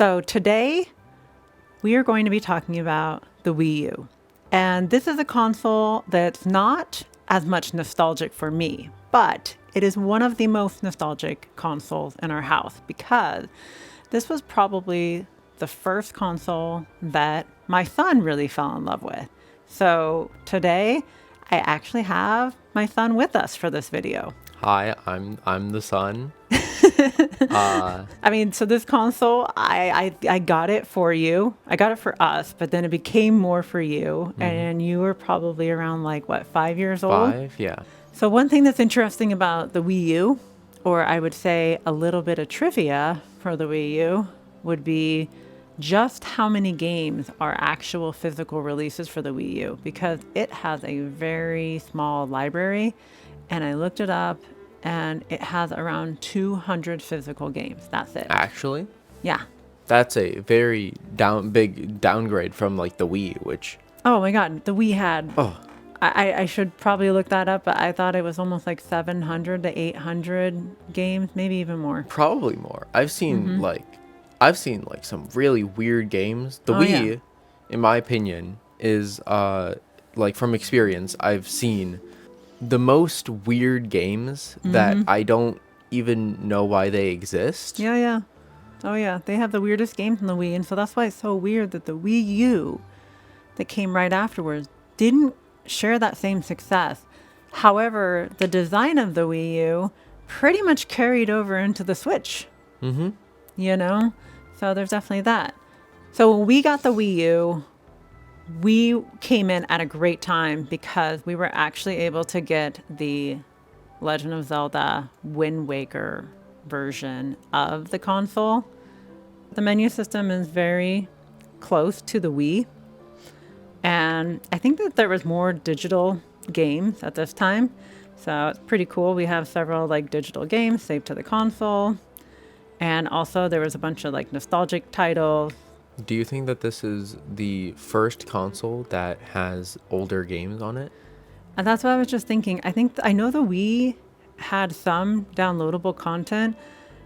So today we are going to be talking about the Wii U. And this is a console that's not as much nostalgic for me, but it is one of the most nostalgic consoles in our house because this was probably the first console that my son really fell in love with. So today I actually have my son with us for this video. Hi, I'm the son. So this console, I got it for you. I got it for us, but then it became more for you. And you were probably around 5 years old? 5, yeah. So one thing that's interesting about the Wii U, or I would say a little bit of trivia for the Wii U, would be just how many games are actual physical releases for the Wii U, because it has a very small library, and I looked it up, and it has around 200 physical games. That's it. Actually, Yeah. that's a very big downgrade from like the Wii, which Oh my God, the Wii had. oh, I should probably look that up, but I thought it was almost like 700 to 800 games, maybe even more. probably more. I've seen some really weird games. The Oh, Wii, yeah. in my opinion, is like from experience, I've seen the most weird games that I don't even know why they exist. Yeah, yeah. Oh, yeah. They have the weirdest games in the Wii, and so that's why it's so weird that the Wii U that came right afterwards didn't share that same success. However, the design of the Wii U pretty much carried over into the Switch, you know? So there's definitely that. So when we got the Wii U, we came in at a great time because we were actually able to get the Legend of Zelda Wind Waker version of the console. The menu system is very close to the Wii. And I think that there was more digital games at this time. So it's pretty cool. We have several digital games saved to the console. And also there was a bunch of nostalgic titles. Do you think that this is the first console that has older games on it? And that's what I was just thinking. I know the Wii had some downloadable content,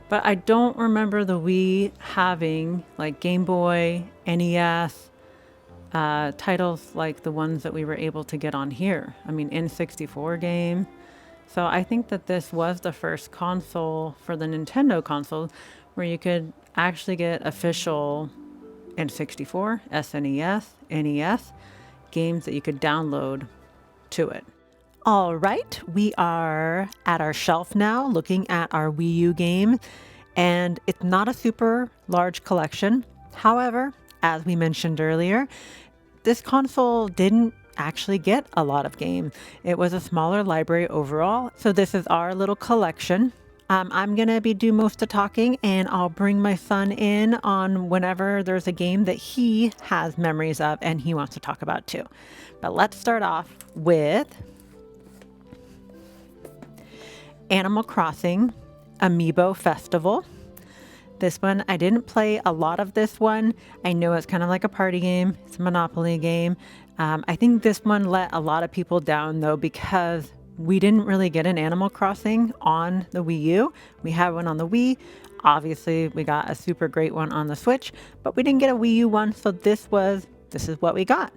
but I don't remember the Wii having Game Boy, NES, titles like the ones that we were able to get on here. I mean, N64 game. So I think that this was the first console for the Nintendo console where you could actually get official N64, SNES, NES games that you could download to it. All right, we are at our shelf now looking at our Wii U game, and it's not a super large collection. However, as we mentioned earlier, this console didn't actually get a lot of games. It was a smaller library overall, so this is our little collection. I'm gonna do most of the talking, and I'll bring my son in on whenever there's a game that he has memories of and he wants to talk about too. But let's start off with Animal Crossing Amiibo Festival. This one, I didn't play a lot of this one. I know it's kind of like a party game. It's a Monopoly game. I think this one let a lot of people down though, because we didn't really get an Animal Crossing on the Wii U. We had one on the Wii. Obviously, we got a super great one on the Switch, but we didn't get a Wii U one. So this is what we got.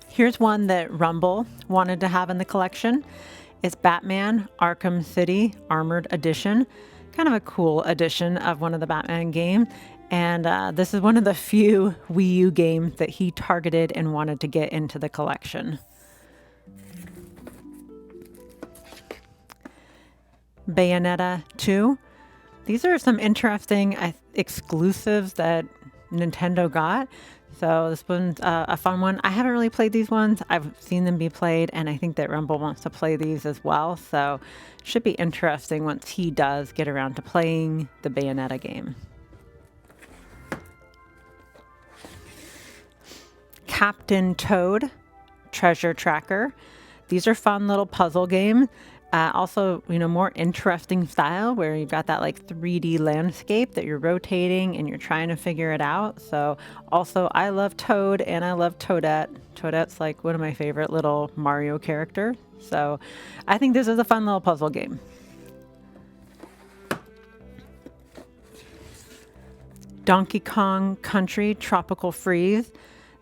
Here's one that Rumble wanted to have in the collection. It's Batman Arkham City Armored Edition. Kind of a cool edition of one of the Batman games. And this is one of the few Wii U games that he targeted and wanted to get into the collection. Bayonetta 2. These are some interesting exclusives that Nintendo got. So this one's a fun one. I haven't really played these ones. I've seen them be played, and I think that Rumble wants to play these as well. So it should be interesting once he does get around to playing the Bayonetta game. Captain Toad Treasure Tracker. These are fun little puzzle games. Also, more interesting style where you've got that 3D landscape that you're rotating and you're trying to figure it out. So also, I love Toad and I love Toadette. Toadette's one of my favorite little Mario characters. So I think this is a fun little puzzle game. Donkey Kong Country Tropical Freeze.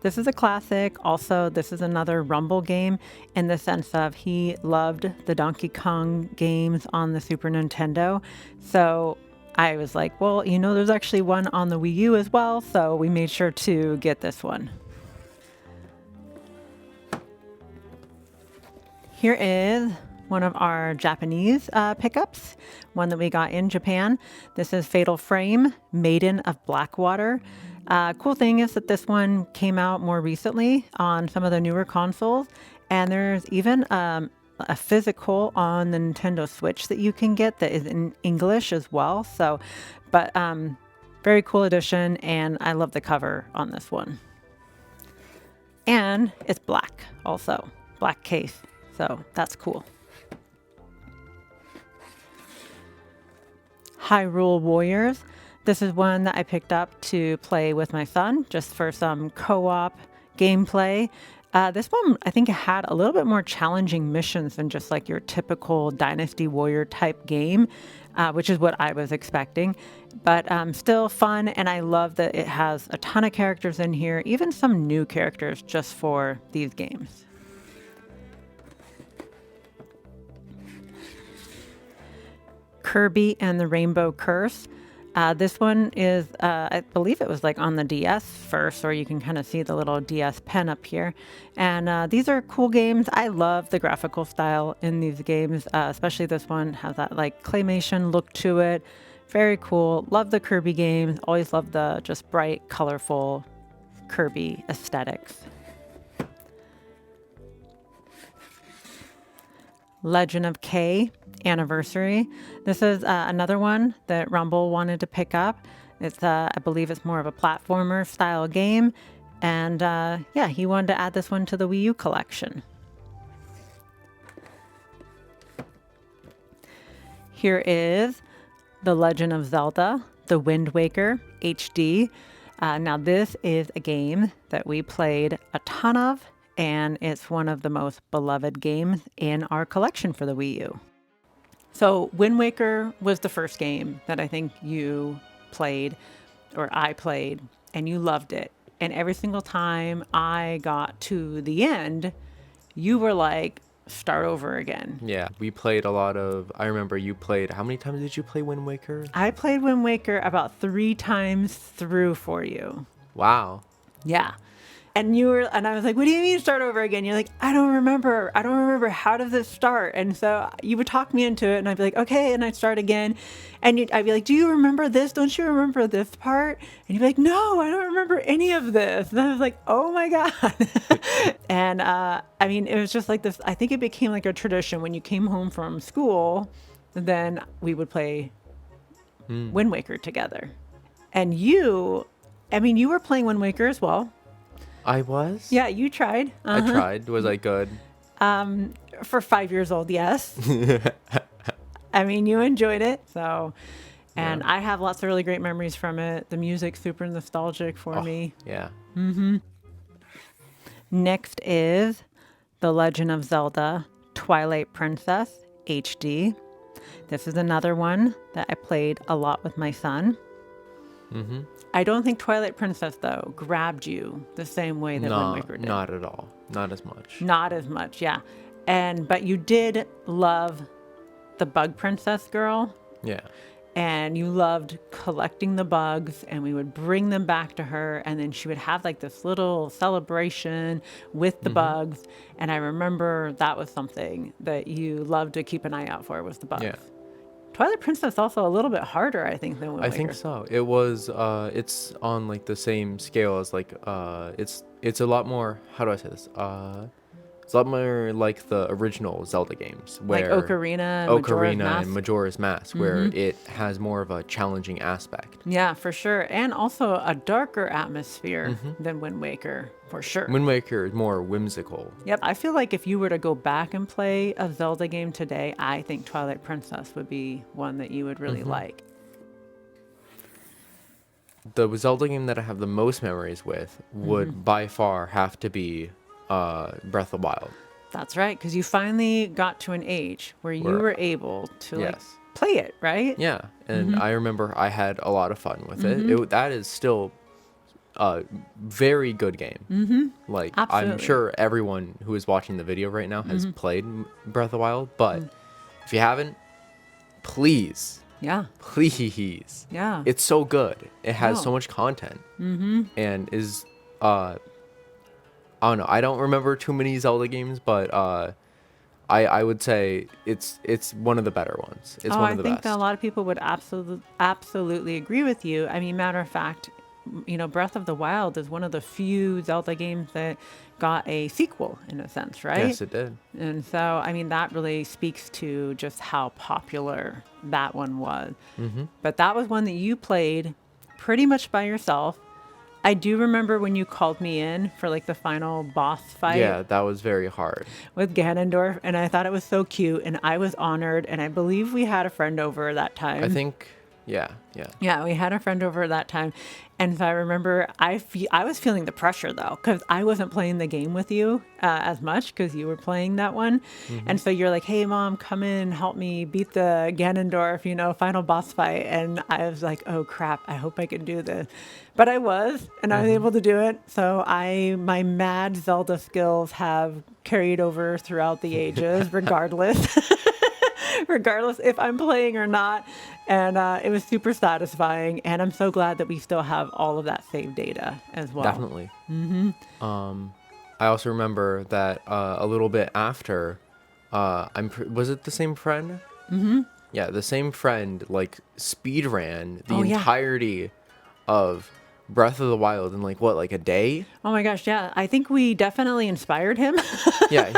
This is a classic. Also, this is another Rumble game in the sense of he loved the Donkey Kong games on the Super Nintendo. So I was like, well, there's actually one on the Wii U as well. So we made sure to get this one. Here is one of our Japanese pickups, one that we got in Japan. This is Fatal Frame, Maiden of Blackwater. Cool thing is that this one came out more recently on some of the newer consoles, and there's even a physical on the Nintendo Switch that you can get that is in English as well. So, but very cool edition, and I love the cover on this one. And it's black also, black case. So that's cool. Hyrule Warriors. This is one that I picked up to play with my son, just for some co-op gameplay. This one, I think, had a little bit more challenging missions than just like your typical Dynasty Warrior type game, which is what I was expecting. But still fun, and I love that it has a ton of characters in here, even some new characters just for these games. Kirby and the Rainbow Curse. This one is, I believe it was like on the DS first, or you can kind of see the little DS pen up here. And these are cool games. I love the graphical style in these games, especially this one has that like claymation look to it. Very cool. Love the Kirby games. Always love the just bright, colorful Kirby aesthetics. Legend of Kay Anniversary. This is another one that Rumble wanted to pick up. It's I believe it's more of a platformer style game, and yeah, he wanted to add this one to the Wii U collection. Here is The Legend of Zelda: The Wind Waker HD. Now this is a game that we played a ton of, and it's one of the most beloved games in our collection for the Wii U. So Wind Waker was the first game that I think you played, or I played, and you loved it. And every single time I got to the end, you were like, start over again. Yeah, we played a lot of, I remember you played, how many times did you play Wind Waker? I played Wind Waker about 3 times through for you. Wow. Yeah. And I was like, what do you mean start over again? You're like, I don't remember how does this start? And so you would talk me into it, and I'd be like, okay. And I'd start again. And I'd be like, do you remember this? Don't you remember this part? And you'd be like, no, I don't remember any of this. And I was like, oh my God. And I mean, it was just like this. I think it became like a tradition when you came home from school, then we would play Wind Waker together. And you were playing Wind Waker as well. I was? Yeah, you tried. I tried. Was I good? For 5 years old, yes. I mean, you enjoyed it. So, and yeah. I have lots of really great memories from it. The music's super nostalgic for me. Yeah. Mm-hmm. Next is The Legend of Zelda: Twilight Princess HD. This is another one that I played a lot with my son. Mm-hmm. I don't think Twilight Princess, though, grabbed you the same way that Wind Waker did. Not at all. Not as much. Not as much, yeah. But you did love the Bug Princess girl. Yeah. And you loved collecting the bugs, and we would bring them back to her, and then she would have like this little celebration with the bugs. And I remember that was something that you loved to keep an eye out for, was the bugs. Yeah. Twilight Princess also a little bit harder, I think, than Wind Waker. I think so. It was, it's on like the same scale as like, it's a lot more, how do I say this? It's a lot more like the original Zelda games, where like Ocarina and Majora's Mask, where it has more of a challenging aspect. Yeah, for sure. And also a darker atmosphere than Wind Waker, for sure. Wind Waker is more whimsical. Yep. I feel like if you were to go back and play a Zelda game today, I think Twilight Princess would be one that you would really like. The Zelda game that I have the most memories with would by far have to be Breath of the Wild. That's right, because you finally got to an age where you were able to like play it, right? Yeah, and I remember I had a lot of fun with it. That is still a very good game. Like, I'm Absolutely. sure everyone who is watching the video right now has played Breath of the Wild, but if you haven't, please, Yeah. please. Yeah. It's so good. It has so No. much content. And is I don't know. I don't remember too many Zelda games, but I would say it's one of the better ones. It's Oh, one I of the think that a best. lot of people would absolutely agree with you. I mean, matter of fact, Breath of the Wild is one of the few Zelda games that got a sequel in a sense, right? Yes, it did. And so, I mean, that really speaks to just how popular that one was. But that was one that you played pretty much by yourself. I do remember when you called me in for like the final boss fight Yeah, that was very hard. with Ganondorf, and I thought it was so cute, and I was honored, and I believe we had a friend over that I time. think, yeah, yeah. Yeah, we had a friend over that time, and so I remember I was feeling the pressure though, because I wasn't playing the game with you as much because you were playing that one, and so you're like, "Hey, mom, come in, help me beat the Ganondorf, final boss fight," and I was like, "Oh crap, I hope I can do this," but I was, and I was able to do it. So my mad Zelda skills have carried over throughout the ages, regardless. Regardless if I'm playing or not. And it was super satisfying. And I'm so glad that we still have all of that saved data as well. Definitely. I also remember that a little bit after, was it the same friend? Yeah, the same friend like speed ran the Oh, yeah. entirety of Breath of the Wild in like a day. Oh my gosh, yeah. I think we definitely inspired him. Yeah,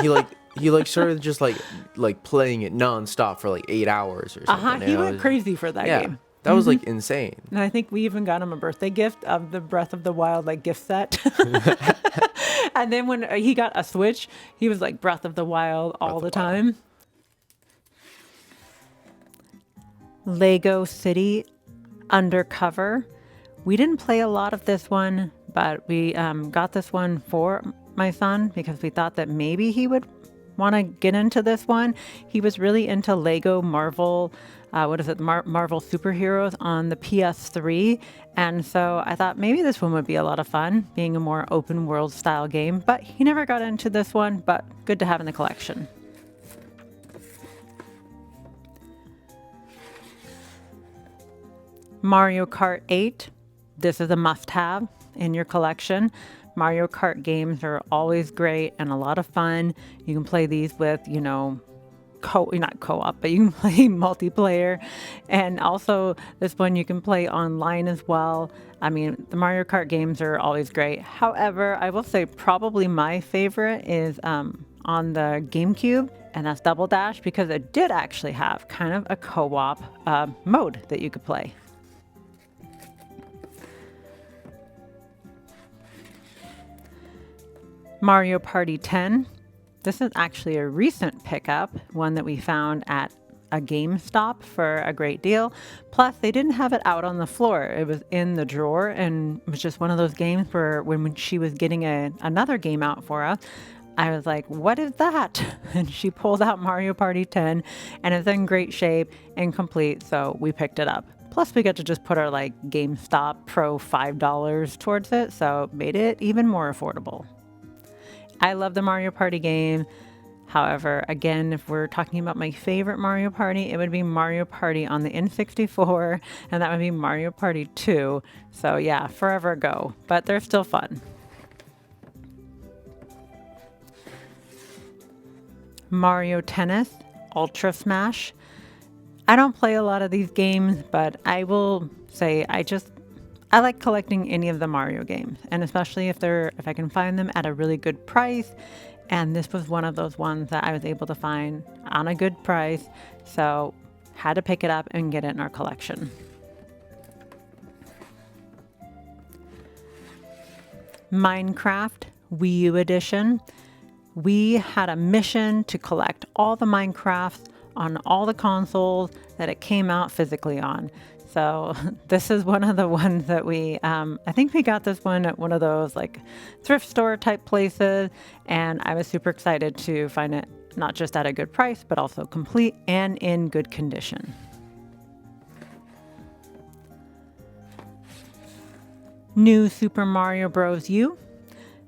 he started just like playing it nonstop for like 8 hours or something. He and went crazy for that yeah, game. that was like insane. And I think we even got him a birthday gift of the Breath of the Wild like gift set. And then when he got a Switch, he was like Breath of the Wild all Breath the of the Wild. time. Lego City Undercover. We didn't play a lot of this one, but we got this one for my son because we thought that maybe he would want to get into this one. He was really into Lego Marvel, Marvel superheroes on the PS3. And so I thought maybe this one would be a lot of fun, being a more open world style game. But he never got into this one, but good to have in the collection. Mario Kart 8. This is a must-have in your collection. Mario Kart games are always great and a lot of fun. You can play these with, not co-op, but you can play multiplayer. And also this one you can play online as well. I mean, the Mario Kart games are always great. However, I will say probably my favorite is on the GameCube, and that's Double Dash because it did actually have kind of a co-op mode that you could play. Mario Party 10. This is actually a recent pickup, one that we found at a GameStop for a great deal. Plus, they didn't have it out on the floor. It was in the drawer, and it was just one of those games where when she was getting another game out for us, I was like, what is that? And she pulled out Mario Party 10, and it's in great shape and complete, so we picked it up. Plus, we got to just put our GameStop Pro $5 towards it, so it made it even more affordable. I love the Mario Party game. However, again, if we're talking about my favorite Mario Party, it would be Mario Party on the N64, and that would be Mario Party 2. So yeah, forever ago, but they're still fun. Mario Tennis Ultra Smash. I don't play a lot of these games, but I will say I like collecting any of the Mario games, and especially if I can find them at a really good price. And this was one of those ones that I was able to find on a good price, so had to pick it up and get it in our collection. Minecraft Wii U edition. We had a mission to collect all the Minecrafts on all the consoles that it came out physically on. So this is one of the ones that I think we got this one at one of those thrift store type places. And I was super excited to find it not just at a good price, but also complete and in good condition. New Super Mario Bros. U.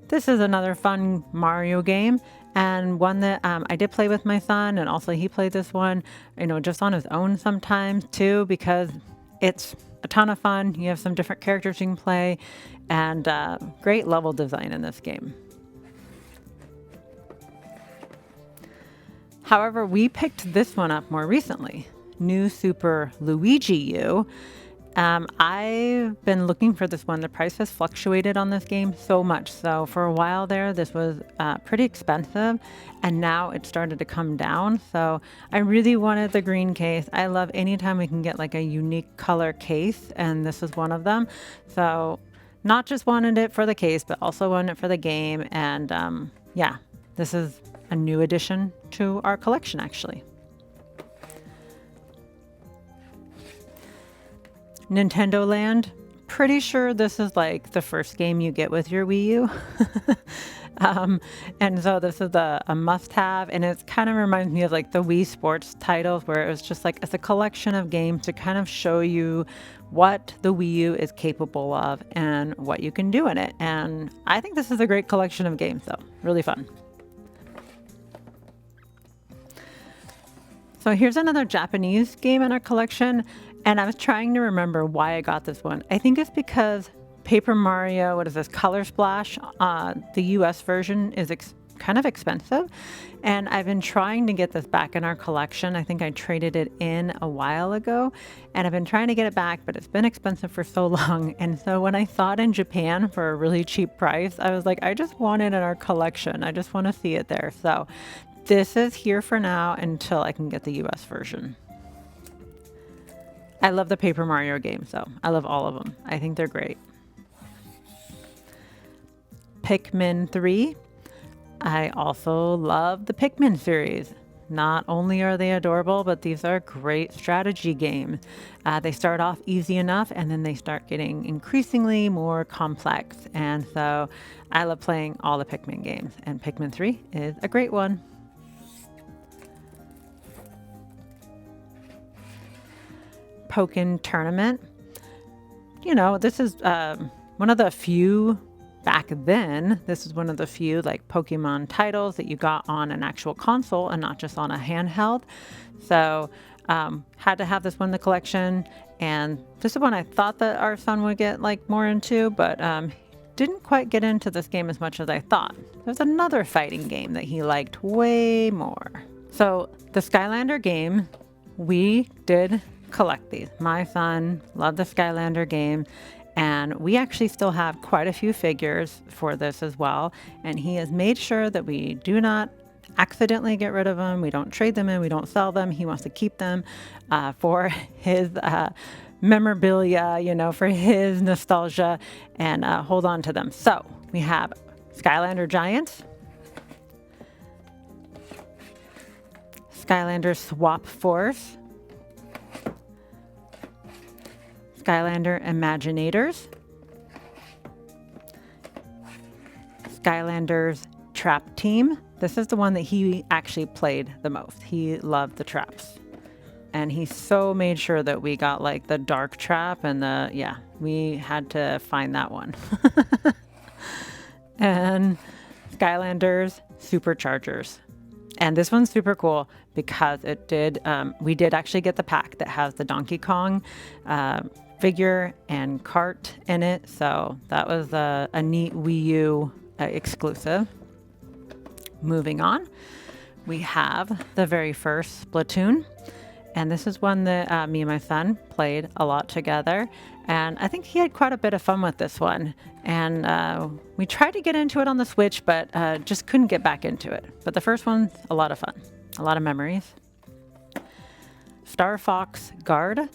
This is another fun Mario game, and one that I did play with my son, and also he played this one, just on his own sometimes too, because it's a ton of fun. You have some different characters you can play, and great level design in this game. However, we picked this one up more recently, New Super Luigi U. I've been looking for this one. The price has fluctuated on this game so much. So for a while there, this was pretty expensive, and now it started to come down. So I really wanted the green case. I love anytime we can get like a unique color case, and this is one of them. So not just wanted it for the case, but also wanted it for the game. And yeah, this is a new addition to our collection, actually. Nintendo Land. Pretty sure this is like the first game you get with your Wii U. And so this is a must-have, and it kind of reminds me of like the Wii Sports titles, where it was just like it's a collection of games to kind of show you what the Wii U is capable of and what you can do in it. And I think this is a great collection of games, though. Really fun. So here's another Japanese game in our collection, and I was trying to remember why I got this one. I think it's because Paper Mario, what is this, Color Splash, the US version is kind of expensive, and I've been trying to get this back in our collection. I think I traded it in a while ago, and I've been trying to get it back, but it's been expensive for so long. And so when I saw it in Japan for a really cheap price, I was like, I just want it in our collection. I just want to see it there. So this is here for now until I can get the US version. I love the Paper Mario games, though. I love all of them. I think they're great. Pikmin 3. I also love the Pikmin series. Not only are they adorable, but these are great strategy games. They start off easy enough, and then they start getting increasingly more complex. And so I love playing all the Pikmin games, and Pikmin 3 is a great one. Pokken Tournament. This is one of the few, back then, this is one of the few like Pokemon titles that you got on an actual console and not just on a handheld. So had to have this one in the collection, and this is one I thought that our son would get like more into, but didn't quite get into this game as much as I thought. There's another fighting game that he liked way more. So the Skylander game, we did collect these. My son loved the Skylander game, and we actually still have quite a few figures for this as well, and he has made sure that we do not accidentally get rid of them. We don't trade them in, we don't sell them. He wants to keep them for his memorabilia, for his nostalgia, and hold on to them. So we have Skylander Giants, Skylander Swap Force, Skylander Imaginators, Skylander's Trap Team. This is the one that he actually played the most. He loved the traps. And he so made sure that we got like the dark trap, and we had to find that one. And Skylander's Superchargers. And this one's super cool because we did actually get the pack that has the Donkey Kong figure and cart in it. So that was a neat Wii U exclusive. Moving on, we have the very first Splatoon. And this is one that me and my son played a lot together. And I think he had quite a bit of fun with this one. And we tried to get into it on the Switch, but just couldn't get back into it. But the first one's a lot of fun. A lot of memories. Star Fox Guard.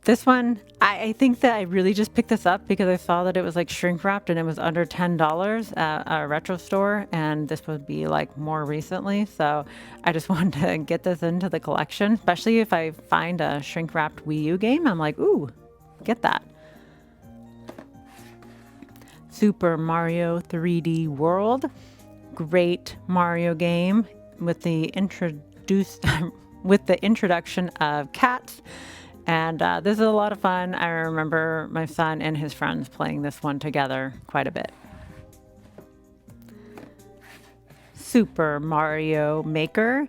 This one, I think that I really just picked this up because I saw that it was like shrink wrapped and it was under $10 at a retro store, and this would be like more recently. So I just wanted to get this into the collection, especially if I find a shrink wrapped Wii U game. I'm like, ooh, get that. Super Mario 3D World. Great Mario game with the introduction of cats. And this is a lot of fun. I remember my son and his friends playing this one together quite a bit. Super Mario Maker.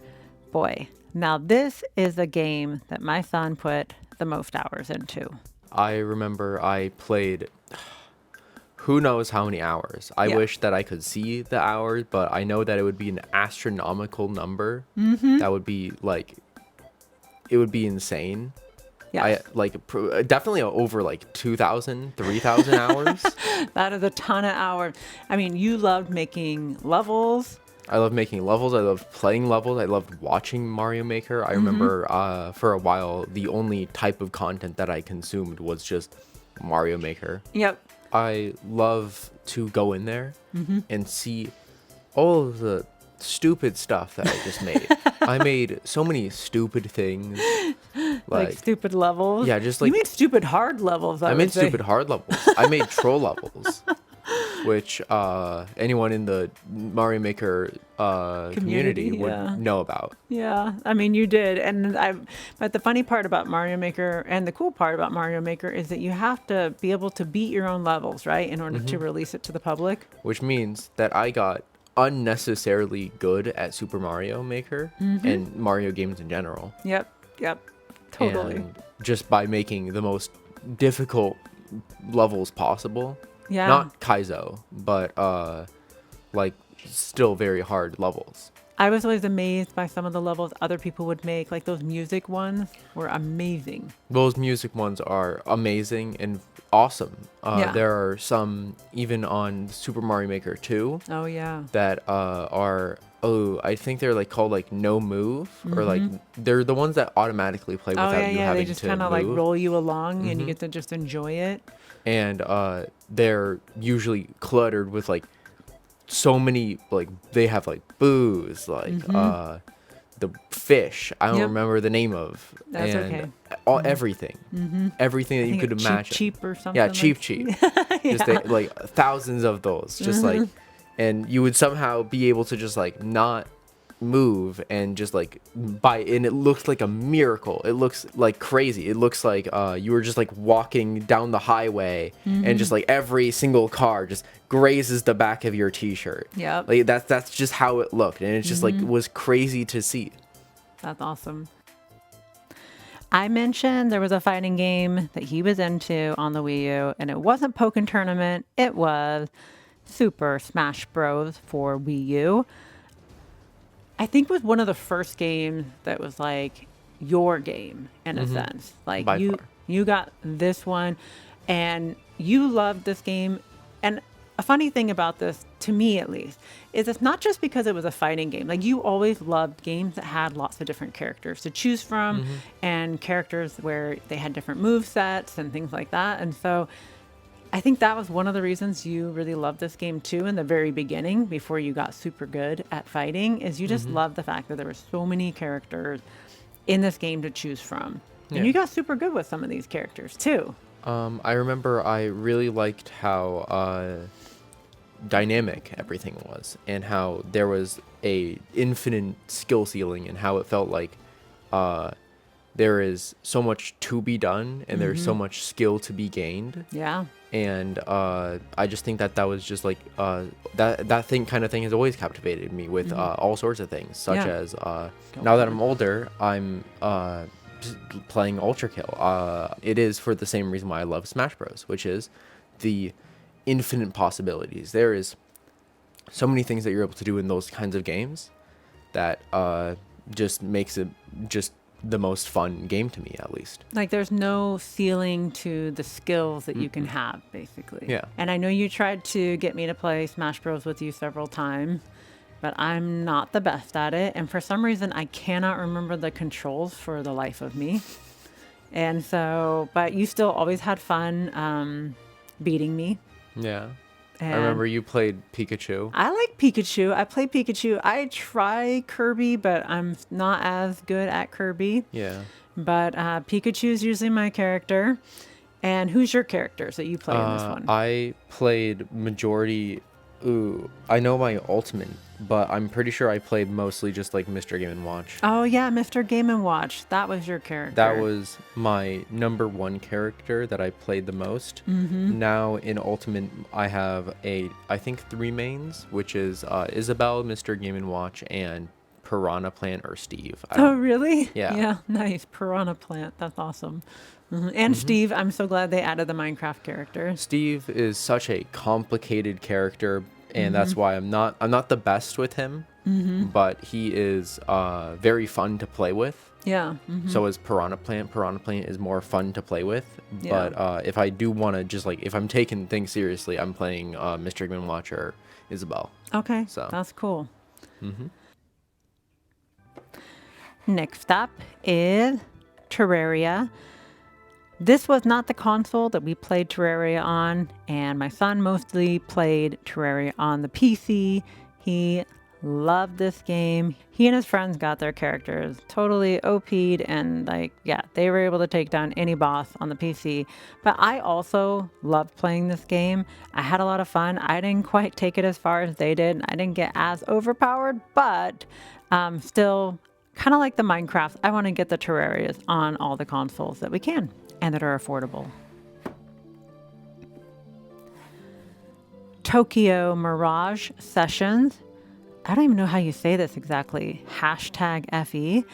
Boy, now this is a game that my son put the most hours into. I remember I played who knows how many hours. I Yeah. wish that I could see the hours, but I know that it would be an astronomical number. That would be like, it would be insane. Yeah, I like definitely over like 2,000, 3,000 hours. that is a ton of hours. I mean, you loved making levels. I love making levels. I love playing levels. I loved watching Mario Maker. I remember for a while, the only type of content that I consumed was just Mario Maker. Yep. I love to go in there and see all of the stupid stuff that I just made. I made so many stupid things. Like stupid levels. Yeah, just you like made stupid hard levels. I would made say. stupid hard levels. I made troll levels, which anyone in the Mario Maker community would yeah. know about. Yeah, I mean you did, and But the funny part about Mario Maker and the cool part about Mario Maker is that you have to be able to beat your own levels, right, in order to release it to the public. Which means that I got unnecessarily good at Super Mario Maker and Mario games in general. Yep. Totally. And just by making the most difficult levels possible. Yeah. Not Kaizo, but like still very hard levels. I was always amazed by some of the levels other people would make. Like those music ones were amazing. Those music ones are amazing and awesome. Yeah. There are some even on Super Mario Maker 2 Oh yeah. that I think they're like called like no move or like they're the ones that automatically play Oh without yeah, you yeah. having They just to kind of like move. roll you along, and you get to just enjoy it. And they're usually cluttered with like so many, like they have like booze, like the fish I don't Yep. remember the name of, That's and okay. everything everything that you could imagine. Cheap or something. Yeah, like- cheap just like thousands of those, just like, and you would somehow be able to just like not move and just like and it looks like a miracle. It looks like crazy. It looks like you were just like walking down the highway and just like every single car just grazes the back of your t-shirt. Yep. Like that's just how it looked, and it's just like it was crazy to see. That's awesome. I mentioned there was a fighting game that he was into on the Wii U, and it wasn't Pokken Tournament. It was Super Smash Bros. For Wii U. I think it was one of the first games that was like your game in a sense. Like By far. you got this one and you loved this game. And a funny thing about this, to me at least, is it's not just because it was a fighting game. Like you always loved games that had lots of different characters to choose from and characters where they had different move sets and things like that. And so I think that was one of the reasons you really loved this game too in the very beginning, before you got super good at fighting, is you just loved the fact that there were so many characters in this game to choose from. Yeah. And you got super good with some of these characters too. I remember I really liked how dynamic everything was, and how there was a infinite skill ceiling, and how it felt like there is so much to be done and there's so much skill to be gained. Yeah. And I just think that was just like that kind of thing has always captivated me with all sorts of things, such Yeah. as now that I'm older, I'm just playing Ultra Kill. It is for the same reason why I love Smash Bros, which is the infinite possibilities. There is so many things that you're able to do in those kinds of games that just makes it just the most fun game to me, at least. Like there's no ceiling to the skills that you can have, basically. Yeah. And I know you tried to get me to play Smash Bros with you several times, but I'm not the best at it. And for some reason, I cannot remember the controls for the life of me. And so, but you still always had fun beating me. Yeah. And I remember you played Pikachu. I like Pikachu. I play Pikachu. I try Kirby, but I'm not as good at Kirby. Yeah. But Pikachu is usually my character. And who's your characters that you play in this one? I played majority Ooh, I know my ultimate, but I'm pretty sure I played mostly just like Mr. Game and Watch. Oh yeah, Mr. Game and Watch. That was your That character. was my number one character that I played the most. Now in Ultimate, I have I think three mains, which is Isabel, Mr. Game and Watch, and Piranha Plant or Steve. I Oh don't. really? Yeah. Yeah, nice. Piranha Plant. That's awesome. And Steve, I'm so glad they added the Minecraft character. Steve is such a complicated character, and that's why I'm not the best with him. But he is very fun to play with. Yeah. So is Piranha Plant. Piranha Plant is more fun to play with. Yeah. But if I do want to just like, if I'm taking things seriously, I'm playing Mr. Game and Watch or Isabel. Okay. So. That's cool. Next up is Terraria. This was not the console that we played Terraria on, and my son mostly played Terraria on the PC. He loved this game. He and his friends got their characters totally OP'd, and like, yeah, they were able to take down any boss on the PC. But I also loved playing this game. I had a lot of fun. I didn't quite take it as far as they did. I didn't get as overpowered, but still kind of like the Minecraft. I want to get the Terrarias on all the consoles that we can and that are affordable. Tokyo Mirage Sessions. I don't even know how you say this exactly. #FE.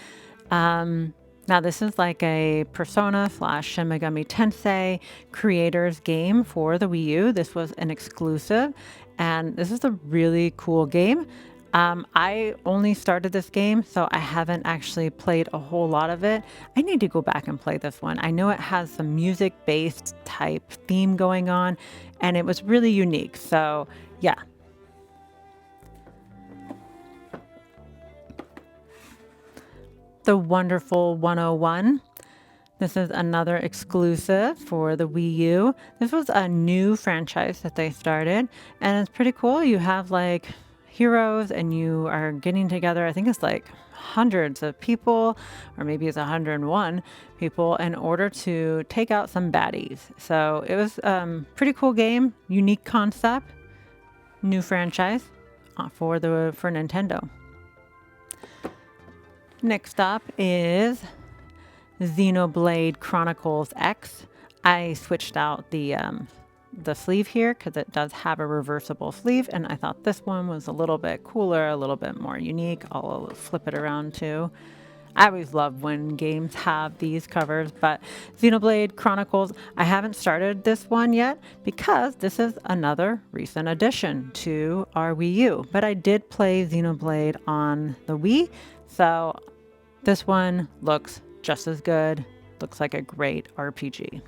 Now this is like a Persona / Shin Megami Tensei creators game for the Wii U. This was an exclusive, and this is a really cool game. I only started this game, so I haven't actually played a whole lot of it. I need to go back and play this one. I know it has some music-based type theme going on, and it was really unique. So yeah. The Wonderful 101. This is another exclusive for the Wii U. This was a new franchise that they started, and it's pretty cool. You have like heroes and you are getting together. I think it's like hundreds of people, or maybe it's 101 people, in order to take out some baddies. So it was pretty cool game, unique concept, new franchise for Nintendo. Next up is Xenoblade Chronicles X. I switched out the sleeve here because it does have a reversible sleeve, and I thought this one was a little bit cooler, a little bit more unique. I'll flip it around too. I always love when games have these covers, but Xenoblade Chronicles, I haven't started this one yet because this is another recent addition to our Wii U. But I did play Xenoblade on the Wii, so this one looks just as good. Looks like a great RPG.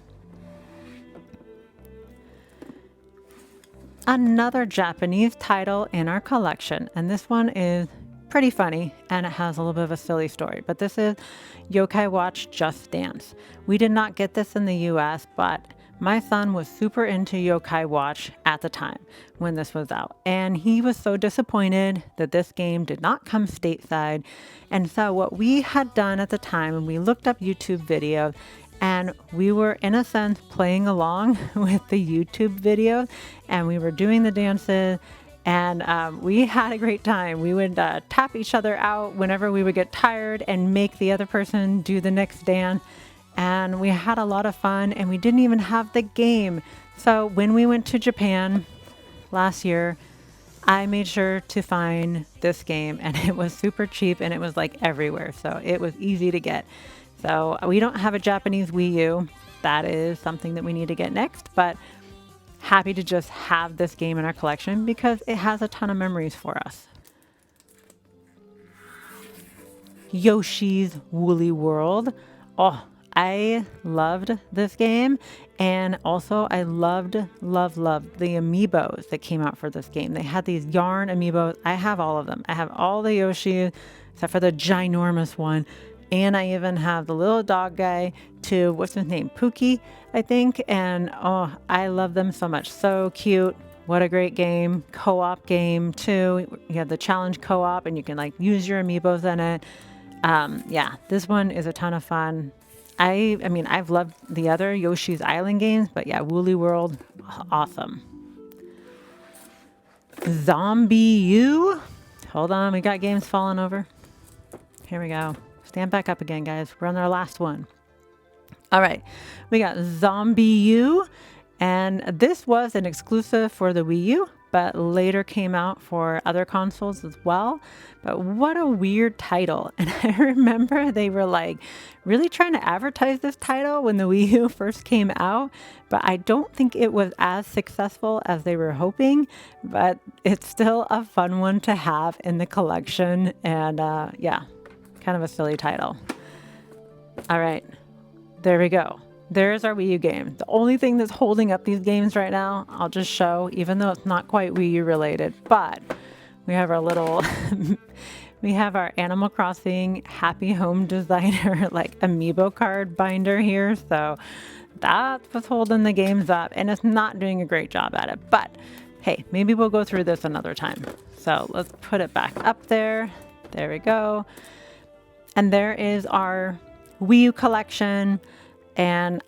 Another Japanese title in our collection, and this one is pretty funny and it has a little bit of a silly story, but this is Yokai Watch Just Dance. We did not get this in the US, but my son was super into Yokai Watch at the time when this was out, and he was so disappointed that this game did not come stateside. And so what we had done at the time, and we looked up YouTube videos, and we were in a sense playing along with the YouTube videos, and we were doing the dances, and we had a great time. We would tap each other out whenever we would get tired and make the other person do the next dance. And we had a lot of fun, and we didn't even have the game. So when we went to Japan last year, I made sure to find this game, and it was super cheap, and it was like everywhere. So it was easy to get. So we don't have a Japanese Wii U. That is something that we need to get next, but happy to just have this game in our collection because it has a ton of memories for us. Yoshi's Woolly World. Oh, I loved this game, and also I loved the amiibos that came out for this game. They had these yarn amiibos. I have all of them. I have all the Yoshi except for the ginormous one, and I even have the little dog guy too. What's his name? Pookie, I think. And oh, I love them so much. So cute. What a great game. Co-op game too. You have the challenge co-op, and you can like use your amiibos in it. Yeah, this one is a ton of fun. I mean, I've loved the other Yoshi's Island games, but yeah, Woolly World, awesome. Zombie U. Hold on, we got games falling over. Here we go. Stand back up again, guys. We're on our last one. All right, we got Zombie U, and this was an exclusive for the Wii U, but later came out for other consoles as well. But what a weird title. And I remember they were like really trying to advertise this title when the Wii U first came out, but I don't think it was as successful as they were hoping, but it's still a fun one to have in the collection. And yeah, kind of a silly title. All right. There we go. There's our Wii U game. The only thing that's holding up these games right now, I'll just show, even though it's not quite Wii U related, but we have our little, we have our Animal Crossing Happy Home Designer like amiibo card binder here. So that's what's holding the games up, and it's not doing a great job at it. But hey, maybe we'll go through this another time. So let's put it back up there. There we go. And there is our Wii U collection. And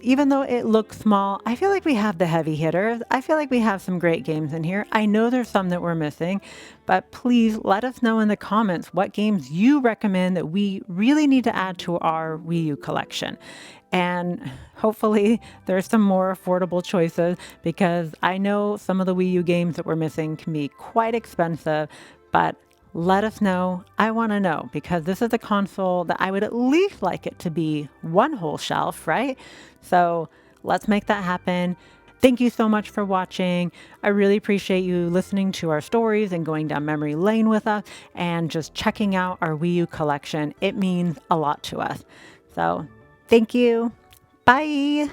even though it looks small, I feel like we have the heavy hitters. I feel like we have some great games in here. I know there's some that we're missing, but please let us know in the comments what games you recommend that we really need to add to our Wii U collection. And hopefully there's some more affordable choices, because I know some of the Wii U games that we're missing can be quite expensive, but let us know. I want to know, because this is a console that I would at least like it to be one whole shelf, right? So let's make that happen. Thank you so much for watching. I really appreciate you listening to our stories and going down memory lane with us and just checking out our Wii U collection. It means a lot to us. So thank you. Bye.